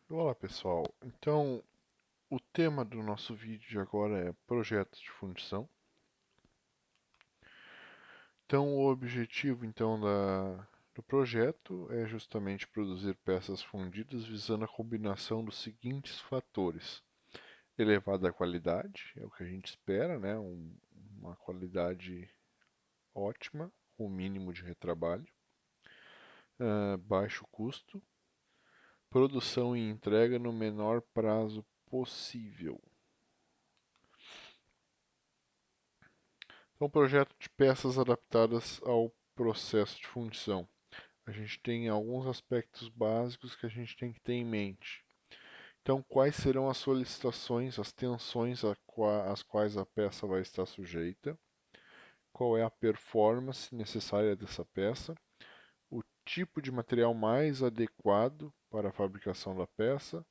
Olá pessoal, então o tema do nosso vídeo de agora é projetos de fundição. Então o objetivo do projeto é justamente produzir peças fundidas visando a combinação dos seguintes fatores: elevada qualidade, é o que a gente espera, né? Uma qualidade ótima, com o mínimo de retrabalho, baixo custo, produção e entrega no menor prazo possível. Então, projeto de peças adaptadas ao processo de fundição. A gente tem alguns aspectos básicos que a gente tem que ter em mente. Então, quais serão as solicitações, as tensões às quais a peça vai estar sujeita? Qual é a performance necessária dessa peça? O tipo de material mais adequado para a fabricação da peça?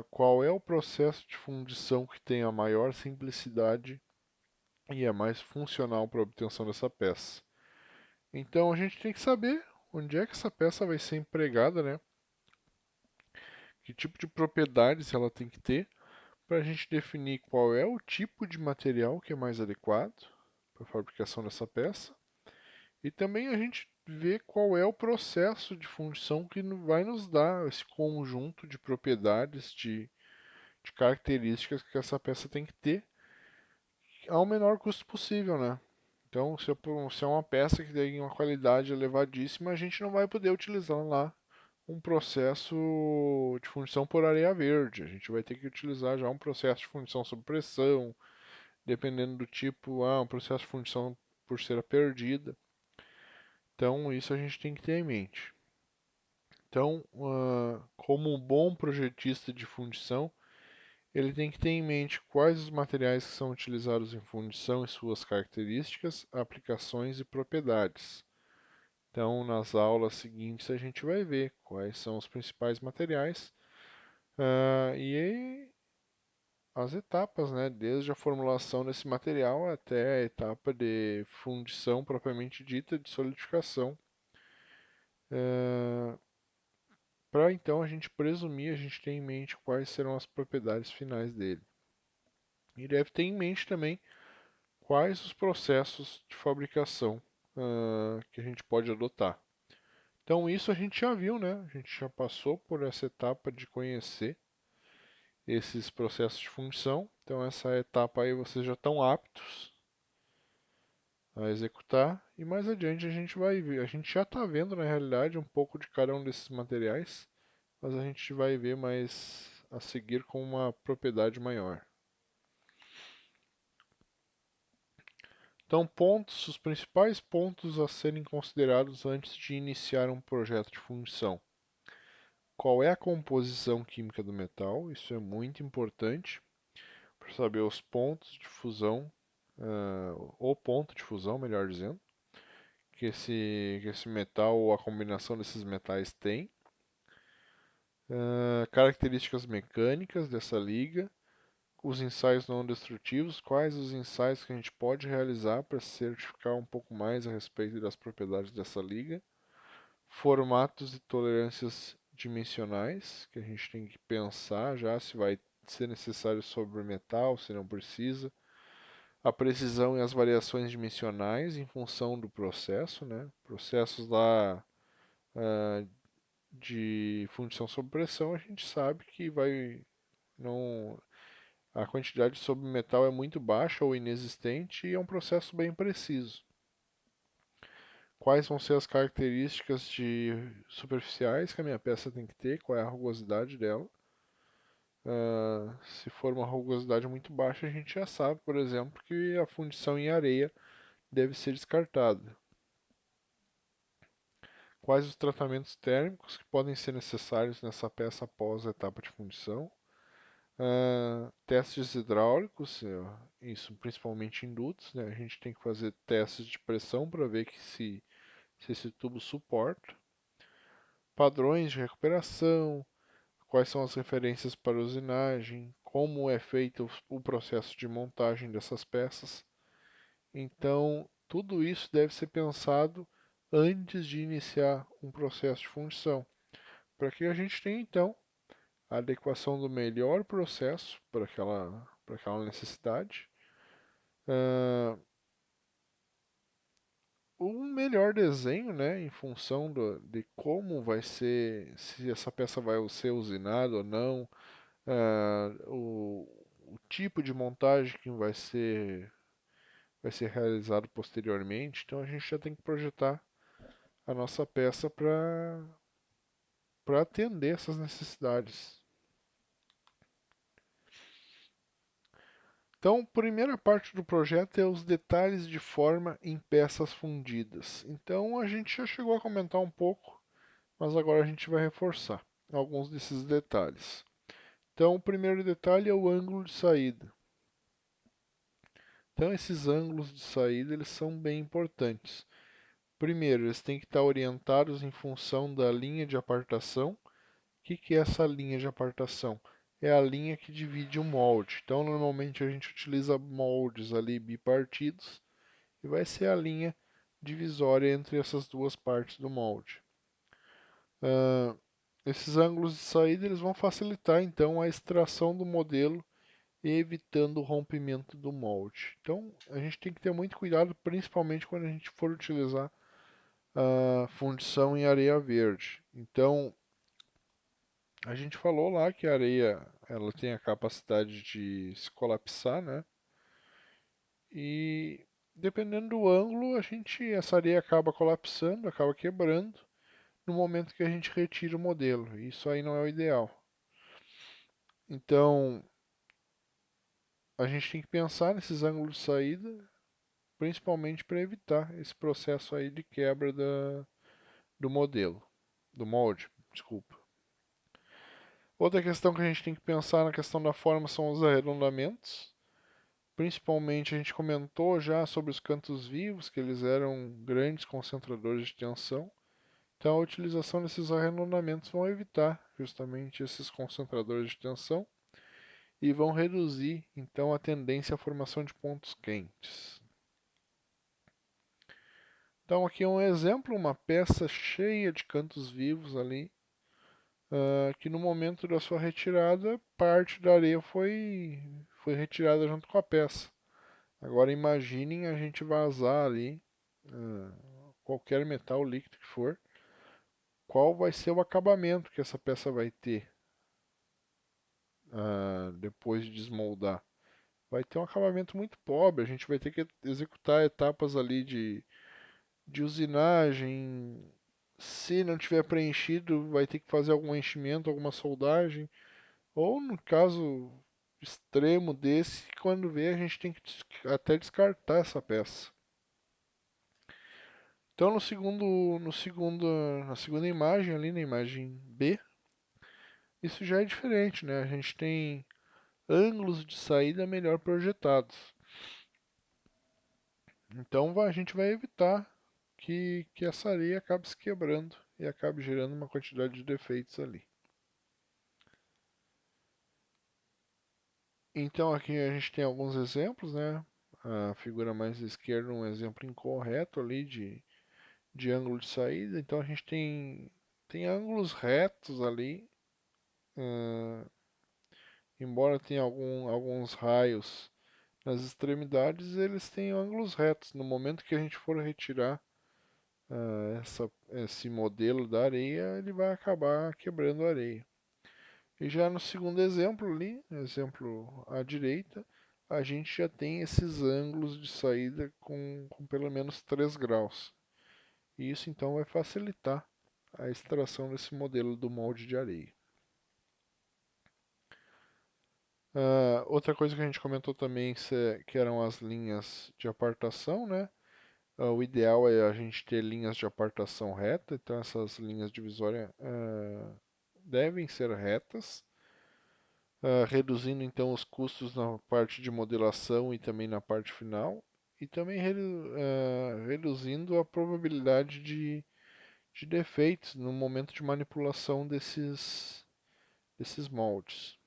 Qual é o processo de fundição que tem a maior simplicidade e é mais funcional para a obtenção dessa peça? Então a gente tem que saber onde é que essa peça vai ser empregada, né? Que tipo de propriedades ela tem que ter para a gente definir qual é o tipo de material que é mais adequado para a fabricação dessa peça e também a gente ver qual é o processo de fundição que vai nos dar esse conjunto de propriedades, de características que essa peça tem que ter ao menor custo possível, né? Então, se é uma peça que tem uma qualidade elevadíssima, a gente não vai poder utilizar lá um processo de fundição por areia verde. A gente vai ter que utilizar já um processo de fundição sob pressão, dependendo do tipo, um processo de fundição por cera perdida. Então, isso a gente tem que ter em mente. Então, como um bom projetista de fundição, ele tem que ter em mente quais os materiais que são utilizados em fundição e suas características, aplicações e propriedades. Então, nas aulas seguintes, a gente vai ver quais são os principais materiais e as etapas, né? Desde a formulação desse material até a etapa de fundição propriamente dita, de solidificação. Para então a gente presumir, a gente ter em mente quais serão as propriedades finais dele. E deve ter em mente também quais os processos de fabricação que a gente pode adotar. Então isso a gente já viu, né? A gente já passou por essa etapa de conhecer esses processos de fundição. Então essa etapa aí vocês já estão aptos a executar e mais adiante a gente vai ver. A gente já está vendo na realidade um pouco de cada um desses materiais, mas a gente vai ver mais a seguir com uma propriedade maior. Então, os principais pontos a serem considerados antes de iniciar um projeto de fundição. Qual é a composição química do metal? Isso é muito importante para saber os pontos de fusão, o ponto de fusão, melhor dizendo, que esse metal ou a combinação desses metais tem. Características mecânicas dessa liga, os ensaios não destrutivos, quais os ensaios que a gente pode realizar para certificar um pouco mais a respeito das propriedades dessa liga, formatos e tolerâncias dimensionais, que a gente tem que pensar já se vai ser necessário sobre metal, se não precisa, a precisão e as variações dimensionais em função do processo, né? Processos lá de fundição sob pressão, a gente sabe que vai não a quantidade de submetal é muito baixa ou inexistente e é um processo bem preciso. Quais vão ser as características superficiais que a minha peça tem que ter? Qual é a rugosidade dela? Se for uma rugosidade muito baixa, a gente já sabe, por exemplo, que a fundição em areia deve ser descartada. Quais os tratamentos térmicos que podem ser necessários nessa peça após a etapa de fundição? Testes hidráulicos, isso principalmente em dutos, né? A gente tem que fazer testes de pressão para ver se esse tubo suporta. Padrões de recuperação, quais são as referências para usinagem, como é feito o processo de montagem dessas peças. Então, tudo isso deve ser pensado antes de iniciar um processo de fundição, para que a gente tenha então a adequação do melhor processo para aquela necessidade, um melhor desenho, né, em função de como vai ser, se essa peça vai ser usinada ou não, o tipo de montagem que vai ser realizado posteriormente. Então a gente já tem que projetar a nossa peça para atender essas necessidades. Então, a primeira parte do projeto é os detalhes de forma em peças fundidas. Então, a gente já chegou a comentar um pouco, mas agora a gente vai reforçar alguns desses detalhes. Então, o primeiro detalhe é o ângulo de saída. Então, esses ângulos de saída eles são bem importantes. Primeiro, eles têm que estar orientados em função da linha de apartação. Que é essa linha de apartação? É a linha que divide o molde. Então, normalmente a gente utiliza moldes ali bipartidos e vai ser a linha divisória entre essas duas partes do molde. Esses ângulos de saída eles vão facilitar então a extração do modelo e evitando o rompimento do molde. Então, a gente tem que ter muito cuidado, principalmente quando a gente for utilizar a fundição em areia verde. Então, a gente falou lá que a areia ela tem a capacidade de se colapsar, né? E dependendo do ângulo, essa areia acaba colapsando, acaba quebrando no momento que a gente retira o modelo. Isso aí não é o ideal. Então, a gente tem que pensar nesses ângulos de saída, principalmente para evitar esse processo aí de quebra do modelo, do molde, desculpa. Outra questão que a gente tem que pensar na questão da forma são os arredondamentos. Principalmente a gente comentou já sobre os cantos vivos, que eles eram grandes concentradores de tensão. Então a utilização desses arredondamentos vão evitar justamente esses concentradores de tensão e vão reduzir então a tendência à formação de pontos quentes. Então aqui é um exemplo, uma peça cheia de cantos vivos ali, que no momento da sua retirada, parte da areia foi retirada junto com a peça. Agora imaginem a gente vazar ali qualquer metal líquido que for, qual vai ser o acabamento que essa peça vai ter depois de desmoldar. Vai ter um acabamento muito pobre, a gente vai ter que executar etapas ali de usinagem. Se não tiver preenchido, vai ter que fazer algum enchimento, alguma soldagem. Ou no caso extremo desse, quando vê, a gente tem que até descartar essa peça. Então na segunda imagem ali, na imagem B, isso já é diferente, né? A gente tem ângulos de saída melhor projetados. Então a gente vai evitar que essa areia acabe se quebrando e acabe gerando uma quantidade de defeitos ali. Então aqui a gente tem alguns exemplos, né? A figura mais esquerda é um exemplo incorreto ali de ângulo de saída. Então a gente tem ângulos retos ali, embora tenha alguns raios nas extremidades, eles têm ângulos retos. No momento que a gente for retirar esse modelo da areia, ele vai acabar quebrando a areia. E já no segundo exemplo ali, no exemplo à direita, a gente já tem esses ângulos de saída com pelo menos 3 graus. E isso então vai facilitar a extração desse modelo do molde de areia. Outra coisa que a gente comentou também que eram as linhas de apartação, né? O ideal é a gente ter linhas de apartação reta, então essas linhas divisórias devem ser retas, reduzindo então os custos na parte de modelação e também na parte final, e também reduzindo a probabilidade de defeitos no momento de manipulação desses moldes.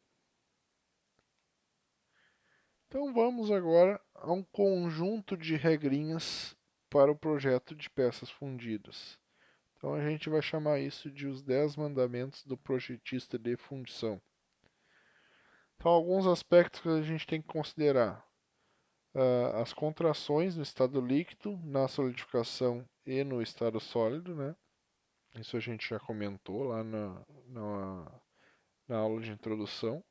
Então vamos agora a um conjunto de regrinhas para o projeto de peças fundidas. Então a gente vai chamar isso de os 10 mandamentos do projetista de fundição. Então, alguns aspectos que a gente tem que considerar. As contrações no estado líquido, na solidificação e no estado sólido, né? Isso a gente já comentou lá na aula de introdução,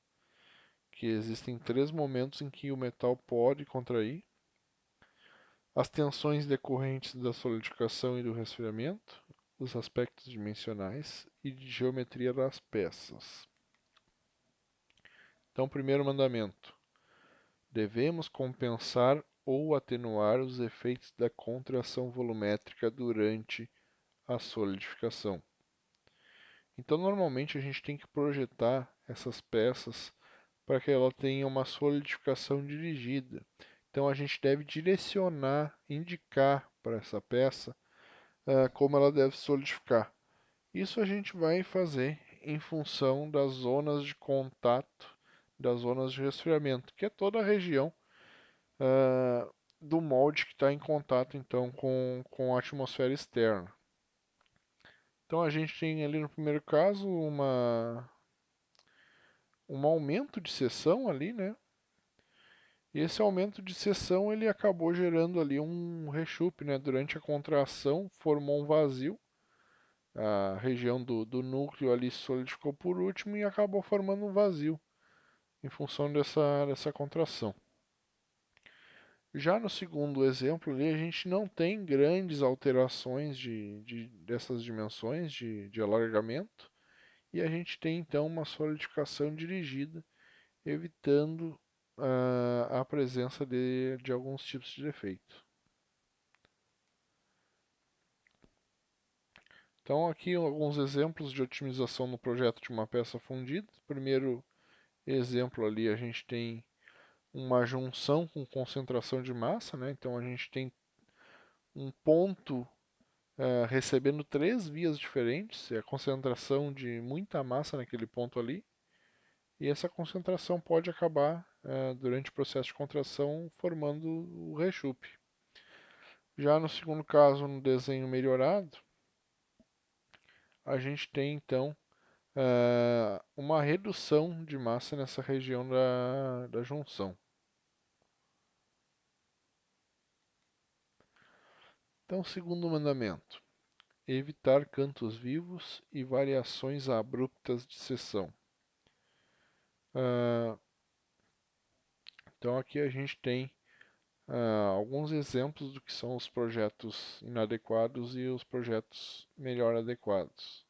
que existem três momentos em que o metal pode contrair. As tensões decorrentes da solidificação e do resfriamento, os aspectos dimensionais e de geometria das peças. Então, primeiro mandamento: devemos compensar ou atenuar os efeitos da contração volumétrica durante a solidificação. Então, normalmente a gente tem que projetar essas peças para que ela tenha uma solidificação dirigida. Então, a gente deve direcionar, indicar para essa peça como ela deve solidificar. Isso a gente vai fazer em função das zonas de contato, das zonas de resfriamento, que é toda a região do molde que está em contato então com a atmosfera externa. Então a gente tem ali no primeiro caso um aumento de seção ali, né? E esse aumento de seção ele acabou gerando ali um rechupe, né? Durante a contração formou um vazio, a região do núcleo ali solidificou por último e acabou formando um vazio em função dessa contração. Já no segundo exemplo ali, a gente não tem grandes alterações dessas dimensões de alargamento e a gente tem então uma solidificação dirigida, evitando a presença de alguns tipos de defeito. Então aqui alguns exemplos de otimização no projeto de uma peça fundida. Primeiro exemplo ali a gente tem uma junção com concentração de massa, né? Então a gente tem um ponto recebendo três vias diferentes, a concentração de muita massa naquele ponto ali, e essa concentração pode acabar durante o processo de contração formando o rechupe. Já no segundo caso, no desenho melhorado, a gente tem então uma redução de massa nessa região da junção. Então, segundo mandamento: evitar cantos vivos e variações abruptas de seção. Então, aqui a gente tem alguns exemplos do que são os projetos inadequados e os projetos melhor adequados.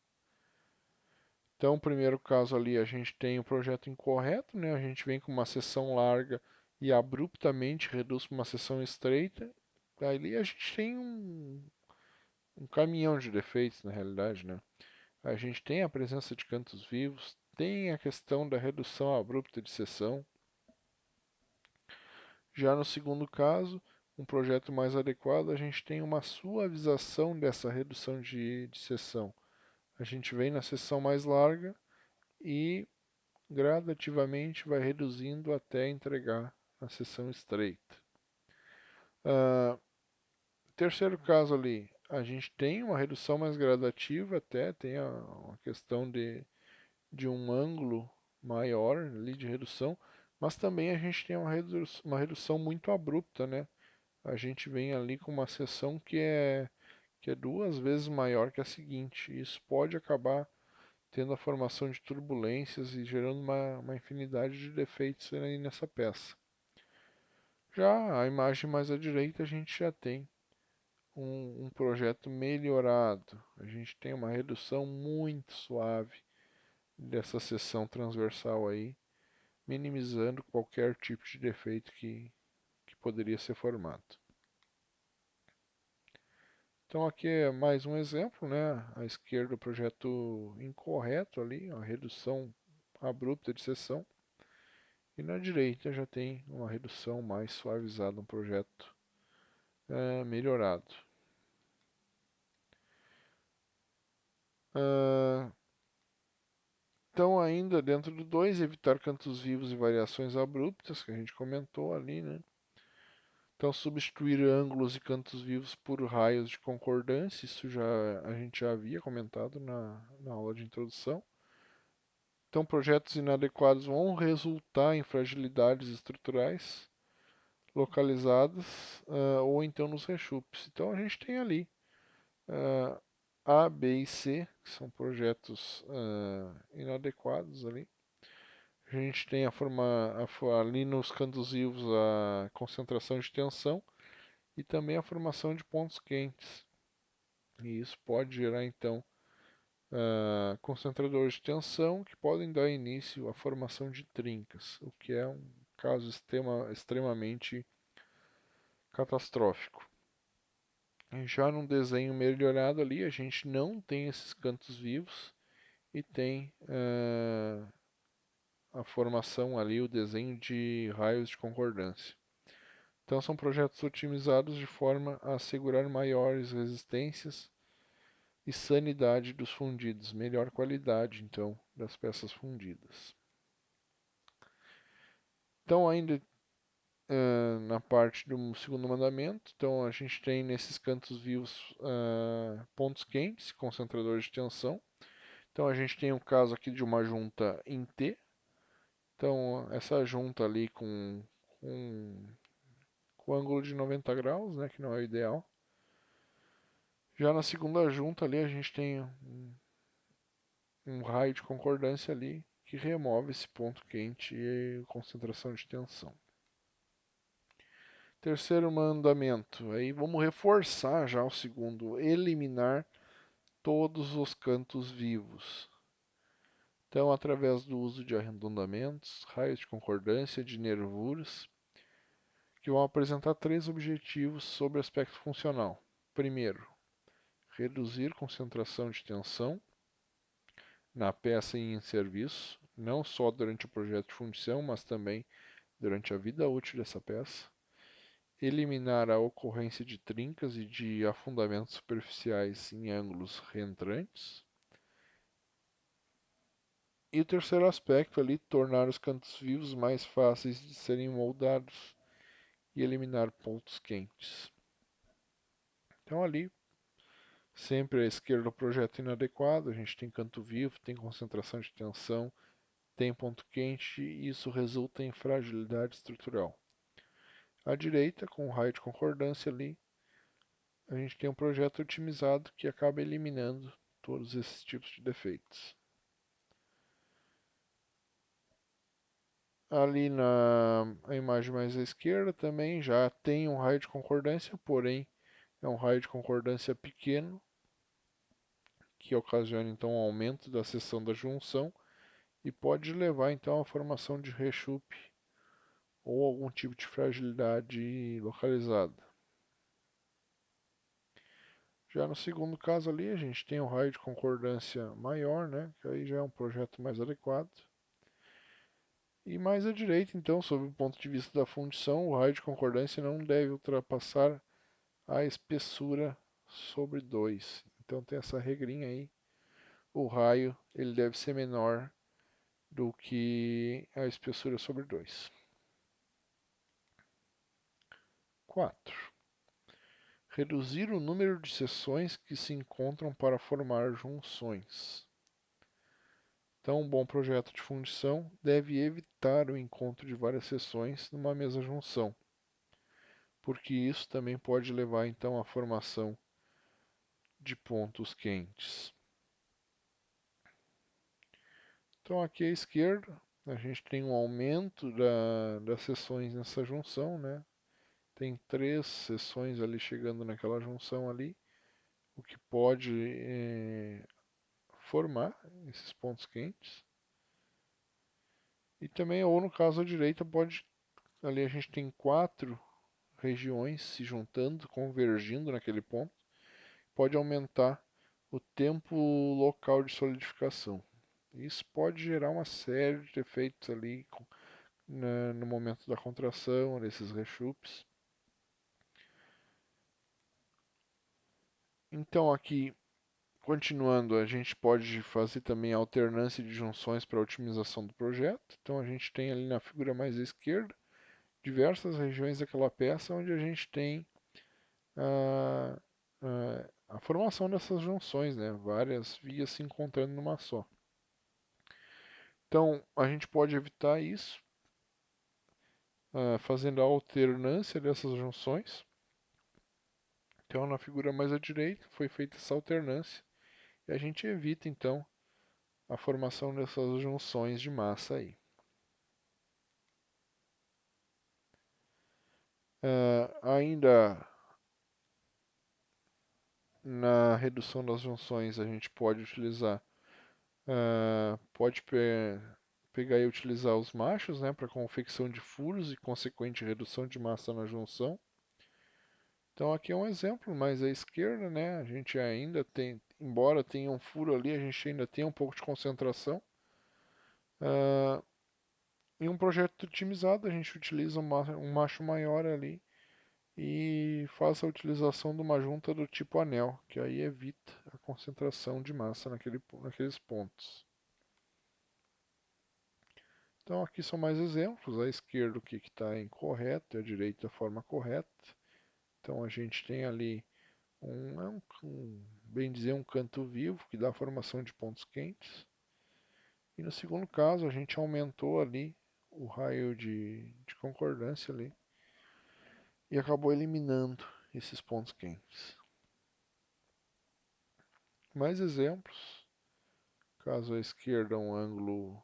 Então, o primeiro caso ali, a gente tem o projeto incorreto, né? A gente vem com uma seção larga e abruptamente reduz para uma seção estreita. Ali a gente tem um caminhão de defeitos, na realidade, né? A gente tem a presença de cantos vivos, tem a questão da redução abrupta de seção. Já no segundo caso, um projeto mais adequado, a gente tem uma suavização dessa redução de seção. A gente vem na seção mais larga e gradativamente vai reduzindo até entregar a seção estreita. Terceiro caso ali, a gente tem uma redução mais gradativa até, tem uma questão de um ângulo maior ali de redução, mas também a gente tem uma redução muito abrupta, né? A gente vem ali com uma seção que é duas vezes maior que a seguinte. Isso pode acabar tendo a formação de turbulências e gerando uma infinidade de defeitos aí nessa peça. Já a imagem mais à direita a gente já tem um projeto melhorado. A gente tem uma redução muito suave dessa seção transversal aí, minimizando qualquer tipo de defeito que poderia ser formado. Então aqui é mais um exemplo, né? À esquerda o projeto incorreto ali, a redução abrupta de seção. E na direita já tem uma redução mais suavizada, um projeto melhorado. Então ainda dentro do 2, evitar cantos vivos e variações abruptas, que a gente comentou ali, né? Então substituir ângulos e cantos vivos por raios de concordância, isso a gente já havia comentado na aula de introdução. Então, projetos inadequados vão resultar em fragilidades estruturais localizadas ou então nos rechupes. Então, a gente tem ali uh, A, B e C, que são projetos inadequados ali. A gente tem ali nos cantos vivos a concentração de tensão e também a formação de pontos quentes. E isso pode gerar então concentradores de tensão que podem dar início à formação de trincas, o que é um caso extremamente catastrófico. Já num desenho melhorado ali, a gente não tem esses cantos vivos e tem a formação ali, o desenho de raios de concordância. Então são projetos otimizados de forma a assegurar maiores resistências e sanidade dos fundidos, melhor qualidade então das peças fundidas. Então ainda na parte do segundo mandamento, então a gente tem nesses cantos vivos pontos quentes, concentradores de tensão. Então a gente tem um caso aqui de uma junta em T. Então essa junta ali com ângulo de 90 graus, né, que não é o ideal. Já na segunda junta ali a gente tem um raio de concordância ali que remove esse ponto quente e concentração de tensão. Terceiro mandamento, aí vamos reforçar já o segundo, eliminar todos os cantos vivos. Então, através do uso de arredondamentos, raios de concordância, de nervuras, que vão apresentar três objetivos sobre o aspecto funcional. Primeiro, reduzir concentração de tensão na peça e em serviço, não só durante o projeto de fundição, mas também durante a vida útil dessa peça. Eliminar a ocorrência de trincas e de afundamentos superficiais em ângulos reentrantes. E o terceiro aspecto ali, tornar os cantos vivos mais fáceis de serem moldados e eliminar pontos quentes. Então ali, sempre à esquerda o projeto inadequado, a gente tem canto vivo, tem concentração de tensão, tem ponto quente e isso resulta em fragilidade estrutural. À direita, com o raio de concordância ali, a gente tem um projeto otimizado que acaba eliminando todos esses tipos de defeitos. Ali na imagem mais à esquerda também já tem um raio de concordância, porém é um raio de concordância pequeno, que ocasiona então um aumento da seção da junção e pode levar então à formação de rechupe ou algum tipo de fragilidade localizada. Já no segundo caso ali, a gente tem um raio de concordância maior, né, que aí já é um projeto mais adequado. E mais à direita, então, sob o ponto de vista da fundição, o raio de concordância não deve ultrapassar a espessura sobre 2. Então tem essa regrinha aí. O raio ele deve ser menor do que a espessura sobre 2. 4. Reduzir o número de seções que se encontram para formar junções. Então, um bom projeto de fundição deve evitar o encontro de várias seções numa mesma junção, porque isso também pode levar então à formação de pontos quentes. Então, aqui à esquerda, a gente tem um aumento das seções nessa junção, né? Tem 3 seções ali chegando naquela junção ali, o que pode formar esses pontos quentes. E também, ou no caso à direita, ali a gente tem 4 regiões se juntando, convergindo naquele ponto, pode aumentar o tempo local de solidificação. Isso pode gerar uma série de efeitos ali no momento da contração, desses rechupes. Então aqui, continuando, a gente pode fazer também a alternância de junções para otimização do projeto. Então a gente tem ali na figura mais à esquerda diversas regiões daquela peça onde a gente tem a formação dessas junções, né? Várias vias se encontrando numa só. Então, a gente pode evitar isso fazendo a alternância dessas junções. Então, na figura mais à direita, foi feita essa alternância e a gente evita, então, a formação dessas junções de massa aí. Ainda na redução das junções, a gente pode utilizar, pegar e utilizar os machos, né, para confecção de furos e consequente redução de massa na junção. Então aqui é um exemplo, mas à esquerda, né, a gente ainda tem, embora tenha um furo ali, a gente ainda tem um pouco de concentração. Em um projeto otimizado, a gente utiliza um macho maior ali e faz a utilização de uma junta do tipo anel, que aí evita a concentração de massa naqueles pontos. Então aqui são mais exemplos, à esquerda o que está incorreto e à direita a forma correta. Então a gente tem ali bem dizer, um canto vivo que dá a formação de pontos quentes. E no segundo caso a gente aumentou ali o raio de concordância ali e acabou eliminando esses pontos quentes. Mais exemplos. Caso à esquerda um ângulo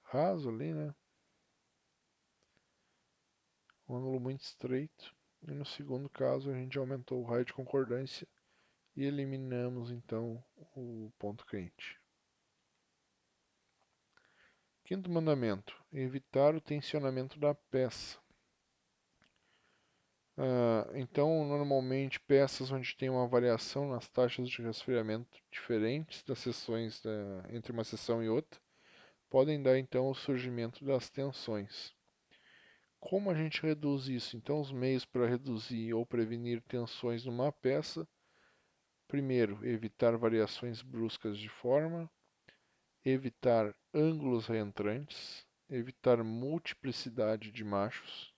raso ali, né? Um ângulo muito estreito. E no segundo caso a gente aumentou o raio de concordância e eliminamos então o ponto quente. Quinto mandamento: evitar o tensionamento da peça. Então, normalmente, peças onde tem uma variação nas taxas de resfriamento diferentes das seções entre uma seção e outra, podem dar então o surgimento das tensões. Como a gente reduz isso? Então, os meios para reduzir ou prevenir tensões numa peça: primeiro, evitar variações bruscas de forma, evitar ângulos reentrantes, evitar multiplicidade de machos,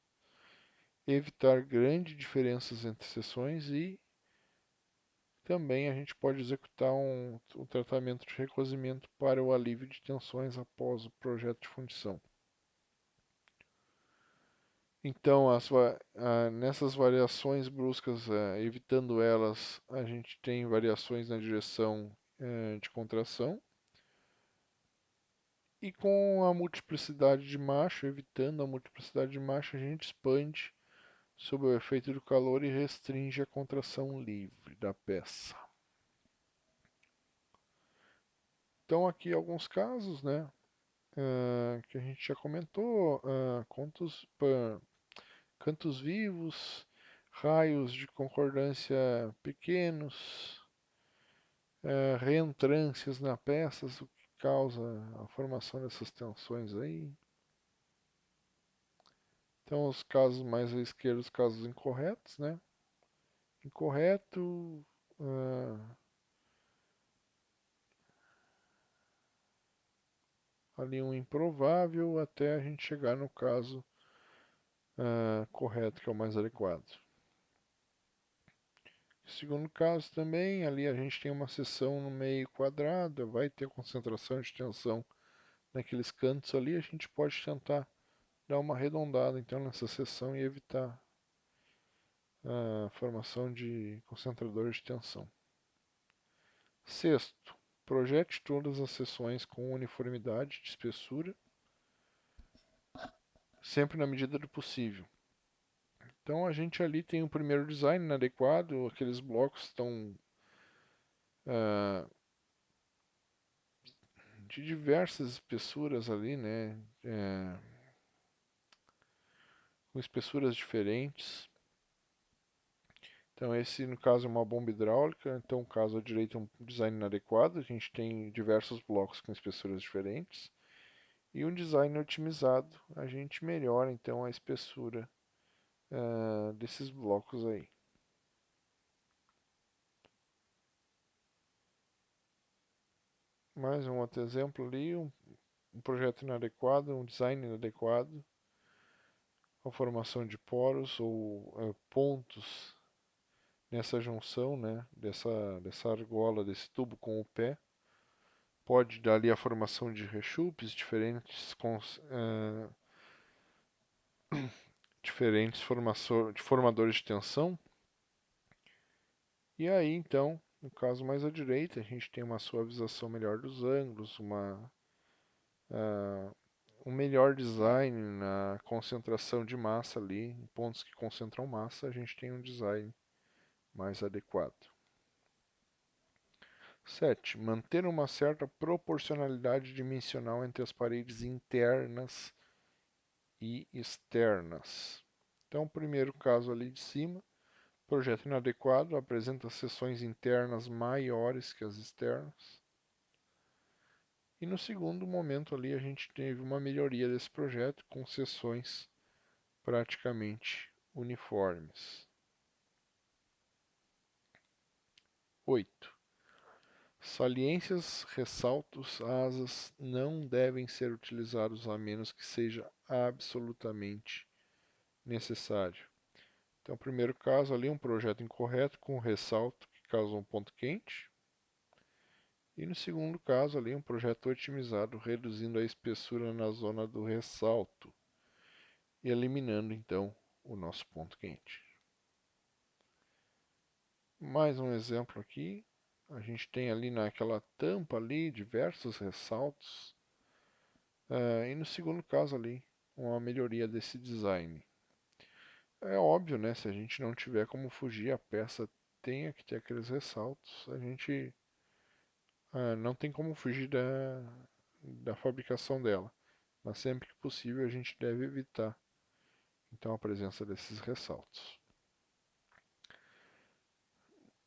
evitar grandes diferenças entre seções e também a gente pode executar um tratamento de recozimento para o alívio de tensões após o projeto de fundição. Então, nessas variações bruscas, evitando elas, a gente tem variações na direção de contração. E com a multiplicidade de macho, evitando a multiplicidade de macho, a gente expande sob o efeito do calor e restringe a contração livre da peça. Então aqui alguns casos, né, que a gente já comentou, cantos vivos, raios de concordância pequenos, reentrâncias na peça, o que causa a formação dessas tensões aí. Então os casos mais à esquerda, os casos incorretos, né? Incorreto, ali um improvável, até a gente chegar no caso correto, que é o mais adequado. Segundo caso também, ali a gente tem uma seção no meio quadrada, vai ter concentração de tensão naqueles cantos ali, a gente pode tentar dar uma arredondada então nessa seção e evitar a formação de concentradores de tensão. Sexto, projete todas as seções com uniformidade de espessura, sempre na medida do possível. Então a gente ali tem o primeiro design inadequado, aqueles blocos estão de diversas espessuras ali, né? Com espessuras diferentes. Então esse no caso é uma bomba hidráulica, então caso à direita é um design inadequado, a gente tem diversos blocos com espessuras diferentes. E um design otimizado, a gente melhora então a espessura desses blocos aí. Mais um outro exemplo ali, um projeto inadequado, um design inadequado, a formação de poros ou pontos nessa junção, né, dessa argola, desse tubo com o pé. Pode dar ali a formação de rechupes, diferentes formadores de tensão. E aí, então, no caso mais à direita, a gente tem uma suavização melhor dos ângulos, uh, um melhor design na concentração de massa ali, em pontos que concentram massa, a gente tem um design mais adequado. 7. Manter uma certa proporcionalidade dimensional entre as paredes internas e externas. Então, o primeiro caso ali de cima, projeto inadequado, apresenta seções internas maiores que as externas. E no segundo momento ali a gente teve uma melhoria desse projeto com seções praticamente uniformes. 8. Saliências, ressaltos, asas não devem ser utilizados a menos que seja absolutamente necessário. Então, primeiro caso ali, um projeto incorreto com ressalto que causa um ponto quente. E no segundo caso ali, um projeto otimizado reduzindo a espessura na zona do ressalto e eliminando então o nosso ponto quente. Mais um exemplo aqui. A gente tem ali naquela tampa ali diversos ressaltos. E no segundo caso ali, uma melhoria desse design. É óbvio, né? Se a gente não tiver como fugir, a peça tenha que ter aqueles ressaltos. A gente não tem como fugir da fabricação dela. Mas sempre que possível a gente deve evitar então a presença desses ressaltos.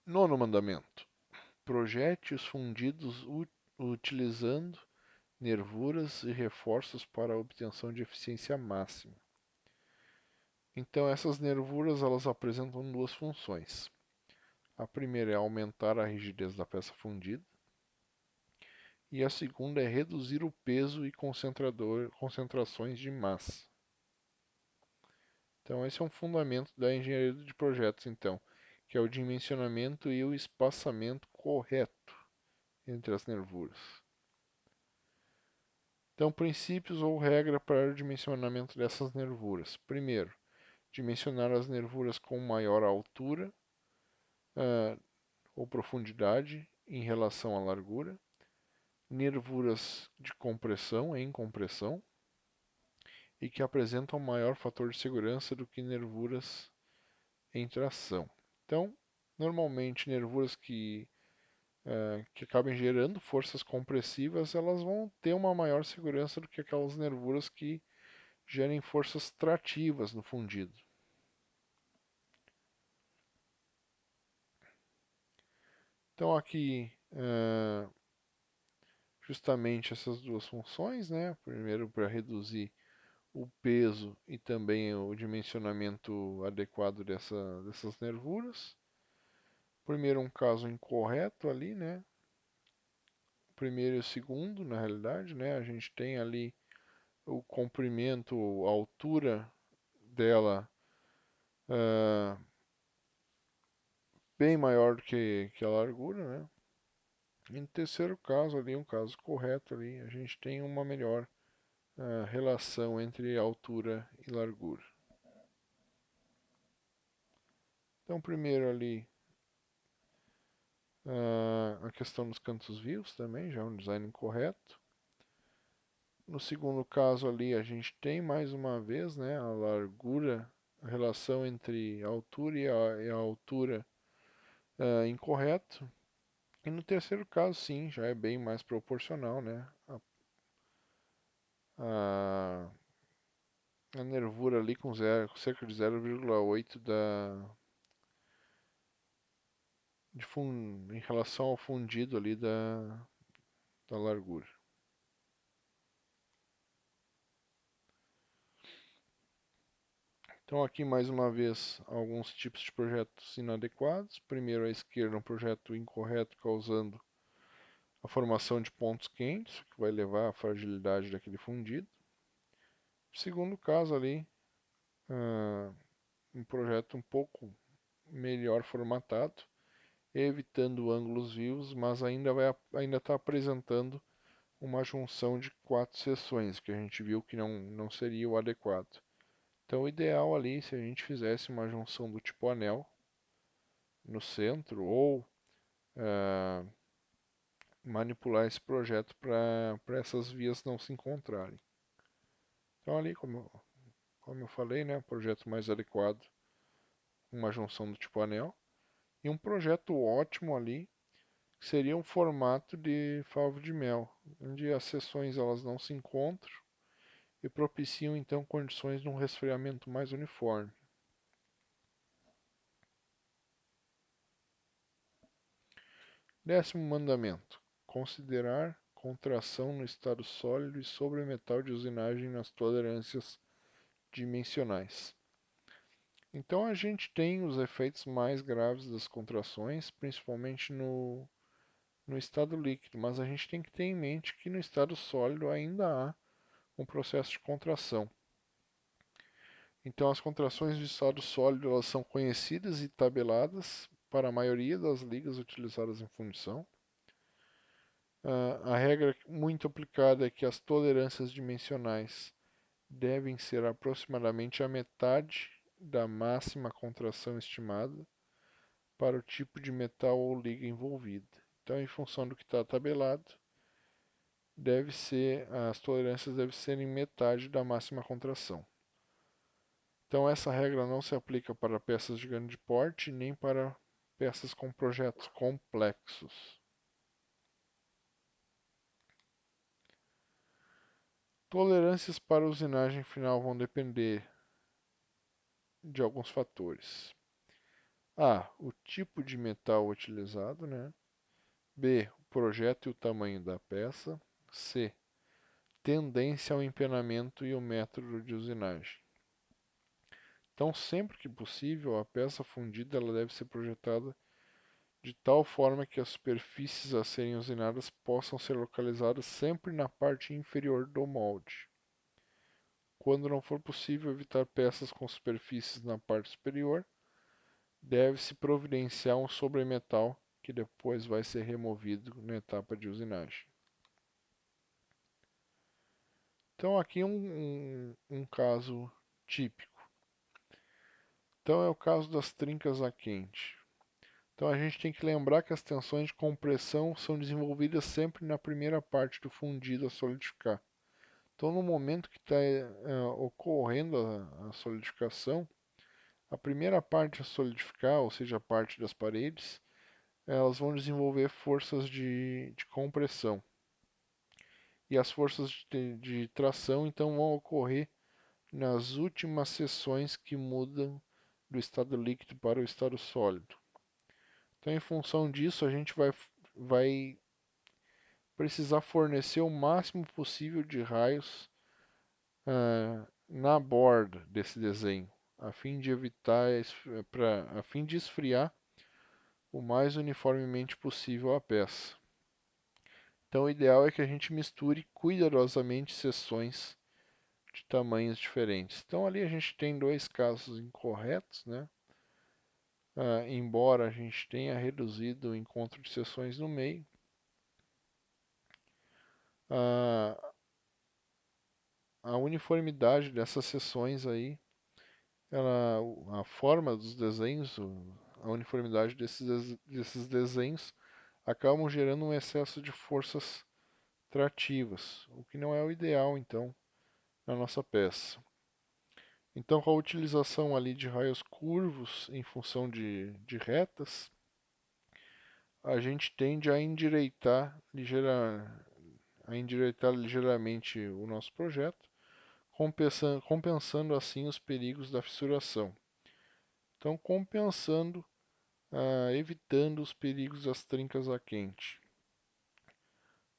Nono mandamento. Projete os fundidos utilizando nervuras e reforços para a obtenção de eficiência máxima. Então essas nervuras elas apresentam duas funções. A primeira é aumentar a rigidez da peça fundida e a segunda é reduzir o peso e concentrações de massa. Então esse é um fundamento da engenharia de projetos, então, que é o dimensionamento e o espaçamento correto entre as nervuras. Então, princípios ou regra para o dimensionamento dessas nervuras. Primeiro, dimensionar as nervuras com maior altura ou profundidade em relação à largura. Nervuras de compressão em compressão e que apresentam maior fator de segurança do que nervuras em tração. Então, normalmente nervuras que acabem gerando forças compressivas, elas vão ter uma maior segurança do que aquelas nervuras que gerem forças trativas no fundido. Então aqui justamente essas duas funções, né? Primeiro para reduzir o peso e também o dimensionamento adequado dessas nervuras. Primeiro um caso incorreto ali, né? O primeiro e o segundo, na realidade, né? A gente tem ali o comprimento, a altura dela bem maior do que a largura, né? E no terceiro caso ali, um caso correto ali, a gente tem uma melhor relação entre altura e largura. Então, primeiro ali, a questão dos cantos vivos também, já é um design incorreto. No segundo caso ali, a gente tem mais uma vez, né, a largura, a relação entre a altura e a altura incorreto. E no terceiro caso, sim, já é bem mais proporcional, né? A nervura ali com cerca de 0,8 em relação ao fundido ali da largura. Então aqui mais uma vez alguns tipos de projetos inadequados. Primeiro à esquerda um projeto incorreto causando a formação de pontos quentes, que vai levar à fragilidade daquele fundido. Segundo caso ali, um projeto um pouco melhor formatado evitando ângulos vivos, mas ainda está apresentando uma junção de 4 seções, que a gente viu que não seria o adequado. Então, o ideal ali, se a gente fizesse uma junção do tipo anel no centro, ou manipular esse projeto para essas vias não se encontrarem. Então, ali, como eu falei, né, o projeto mais adequado, uma junção do tipo anel, e um projeto ótimo ali, que seria um formato de favo de mel, onde as seções elas não se encontram e propiciam então condições de um resfriamento mais uniforme. Décimo mandamento: considerar contração no estado sólido e sobremetal de usinagem nas tolerâncias dimensionais. Então a gente tem os efeitos mais graves das contrações, principalmente no estado líquido, mas a gente tem que ter em mente que no estado sólido ainda há um processo de contração. Então as contrações do estado sólido elas são conhecidas e tabeladas para a maioria das ligas utilizadas em fundição. A regra muito aplicada é que as tolerâncias dimensionais devem ser aproximadamente a metade da máxima contração estimada para o tipo de metal ou liga envolvida. Então, em função do que está tabelado, as tolerâncias devem ser em metade da máxima contração. Então, essa regra não se aplica para peças de grande porte nem para peças com projetos complexos. Tolerâncias para usinagem final vão depender de alguns fatores. A. O tipo de metal utilizado, né? B. O projeto e o tamanho da peça. C. Tendência ao empenamento e o método de usinagem. Então, sempre que possível, a peça fundida ela deve ser projetada de tal forma que as superfícies a serem usinadas possam ser localizadas sempre na parte inferior do molde. Quando não for possível evitar peças com superfícies na parte superior, deve-se providenciar um sobremetal que depois vai ser removido na etapa de usinagem. Então aqui um caso típico. Então é o caso das trincas a quente. Então a gente tem que lembrar que as tensões de compressão são desenvolvidas sempre na primeira parte do fundido a solidificar. Então no momento que está ocorrendo a solidificação, a primeira parte a solidificar, ou seja, a parte das paredes, elas vão desenvolver forças de compressão. E as forças de tração então vão ocorrer nas últimas seções que mudam do estado líquido para o estado sólido. Então, em função disso, a gente vai precisar fornecer o máximo possível de raios na borda desse desenho, a fim de a fim de esfriar o mais uniformemente possível a peça. Então, o ideal é que a gente misture cuidadosamente seções de tamanhos diferentes. Então, ali a gente tem dois casos incorretos, né? Embora a gente tenha reduzido o encontro de seções no meio, a uniformidade dessas seções aí, a forma dos desenhos, a uniformidade desses desenhos acabam gerando um excesso de forças trativas, o que não é o ideal então na nossa peça. Então, com a utilização ali de raios curvos em função de retas, a gente tende a endireitar ligeiramente o nosso projeto, compensando assim os perigos da fissuração. Então, evitando os perigos das trincas a quente.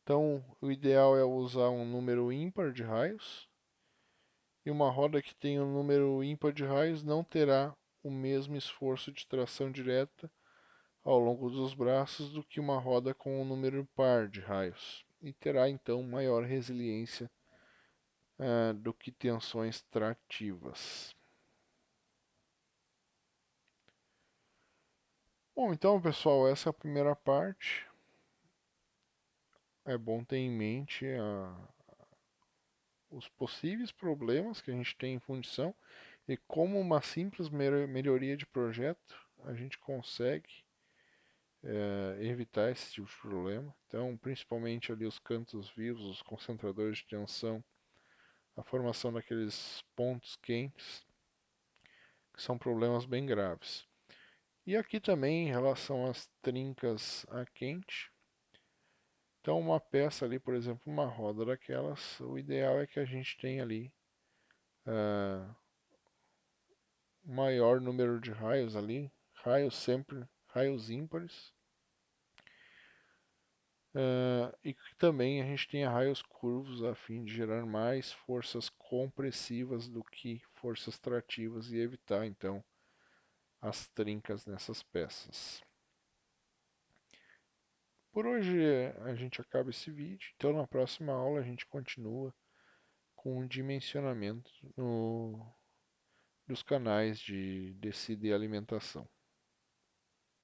Então, o ideal é usar um número ímpar de raios, e uma roda que tenha um número ímpar de raios não terá o mesmo esforço de tração direta ao longo dos braços do que uma roda com um número par de raios, e terá então maior resiliência do que tensões trativas. Bom, então, pessoal, essa é a primeira parte. É bom ter em mente os possíveis problemas que a gente tem em fundição e como uma simples melhoria de projeto a gente consegue evitar esse tipo de problema. Então, principalmente ali os cantos vivos, os concentradores de tensão, a formação daqueles pontos quentes, que são problemas bem graves. E aqui também em relação às trincas a quente. Então, uma peça ali, por exemplo, uma roda daquelas, o ideal é que a gente tenha ali maior número de raios ali, raios sempre, raios ímpares, e que também a gente tenha raios curvos a fim de gerar mais forças compressivas do que forças trativas e evitar então as trincas nessas peças. Por hoje a gente acaba esse vídeo, então na próxima aula a gente continua com o dimensionamento dos canais de descida e alimentação.